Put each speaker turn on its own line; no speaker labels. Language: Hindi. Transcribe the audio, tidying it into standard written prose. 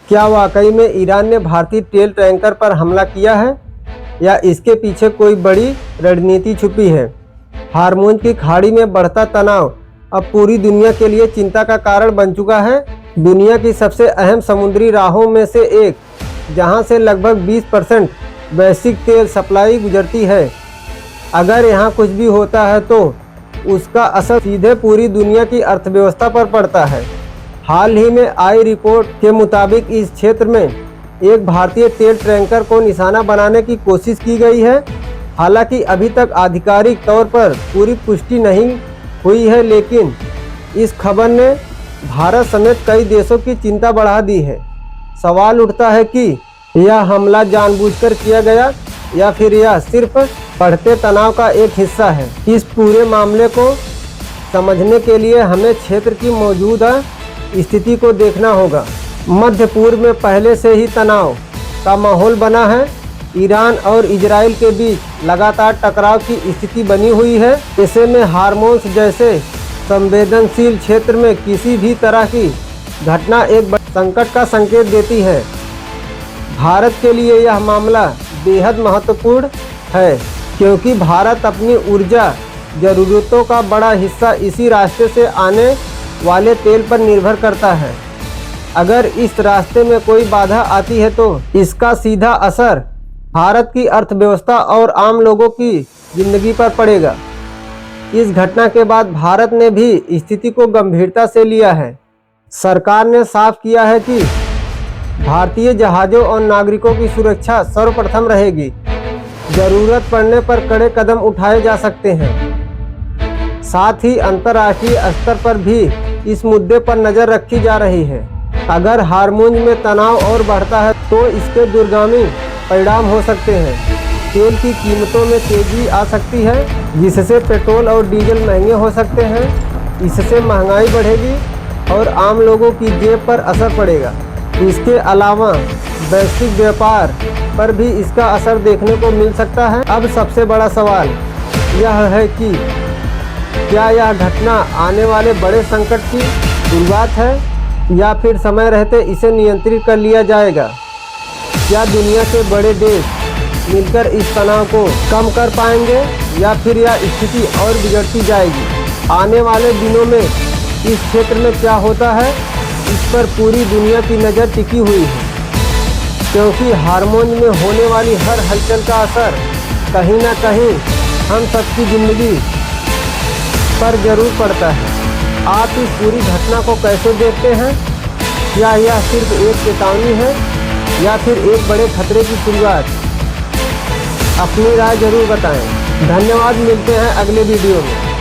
क्या वाकई में ईरान ने भारतीय तेल टैंकर पर हमला किया है या इसके पीछे कोई बड़ी रणनीति छुपी है? हार्मोज की खाड़ी में बढ़ता तनाव अब पूरी दुनिया के लिए चिंता का कारण बन चुका है। दुनिया की सबसे अहम समुद्री राहों में से एक, जहां से लगभग 20% वैश्विक तेल सप्लाई गुजरती है। अगर यहां कुछ भी होता है तो उसका असर सीधे पूरी दुनिया की अर्थव्यवस्था पर पड़ता है। हाल ही में आई रिपोर्ट के मुताबिक इस क्षेत्र में एक भारतीय तेल टैंकर को निशाना बनाने की कोशिश की गई है। हालांकि अभी तक आधिकारिक तौर पर पूरी पुष्टि नहीं हुई है, लेकिन इस खबर ने भारत समेत कई देशों की चिंता बढ़ा दी है। सवाल उठता है कि यह हमला जानबूझकर किया गया या फिर यह सिर्फ बढ़ते तनाव का एक हिस्सा है। इस पूरे मामले को समझने के लिए हमें क्षेत्र की मौजूदा स्थिति को देखना होगा। मध्य पूर्व में पहले से ही तनाव का माहौल बना है। ईरान और इजराइल के बीच लगातार टकराव की स्थिति बनी हुई है। ऐसे में हार्मोज जैसे संवेदनशील क्षेत्र में किसी भी तरह की घटना एक बड़े संकट का संकेत देती है। भारत के लिए यह मामला बेहद महत्वपूर्ण है, क्योंकि भारत अपनी ऊर्जा जरूरतों का बड़ा हिस्सा इसी रास्ते से आने वाले तेल पर निर्भर करता है। अगर इस रास्ते में कोई बाधा आती है तो इसका सीधा असर भारत की अर्थव्यवस्था और आम लोगों की जिंदगी पर पड़ेगा। इस घटना के बाद भारत ने भी स्थिति को गंभीरता से लिया है। सरकार ने साफ किया है कि भारतीय जहाज़ों और नागरिकों की सुरक्षा सर्वप्रथम रहेगी। जरूरत पड़ने पर कड़े कदम उठाए जा सकते हैं। साथ ही अंतर्राष्ट्रीय स्तर पर भी इस मुद्दे पर नज़र रखी जा रही है। अगर हार्मोज में तनाव और बढ़ता है तो इसके दूरगामी परिणाम हो सकते हैं। तेल की कीमतों में तेजी आ सकती है, जिससे पेट्रोल और डीजल महंगे हो सकते हैं। इससे महंगाई बढ़ेगी और आम लोगों की जेब पर असर पड़ेगा। इसके अलावा वैश्विक व्यापार पर भी इसका असर देखने को मिल सकता है। अब सबसे बड़ा सवाल यह है कि क्या यह घटना आने वाले बड़े संकट की शुरुआत है या फिर समय रहते इसे नियंत्रित कर लिया जाएगा? क्या दुनिया के बड़े देश मिलकर इस तनाव को कम कर पाएंगे या फिर यह स्थिति और बिगड़ती जाएगी? आने वाले दिनों में इस क्षेत्र में क्या होता है, इस पर पूरी दुनिया की नज़र टिकी हुई है, क्योंकि हार्मोज में होने वाली हर हलचल का असर कहीं ना कहीं हम सबकी ज़िंदगी पर जरूर पड़ता है। आप इस पूरी घटना को कैसे देखते हैं? क्या यह सिर्फ एक चेतावनी है या फिर एक बड़े खतरे की शुरुआत? अपनी राय जरूर बताएं। धन्यवाद, मिलते हैं अगले वीडियो में।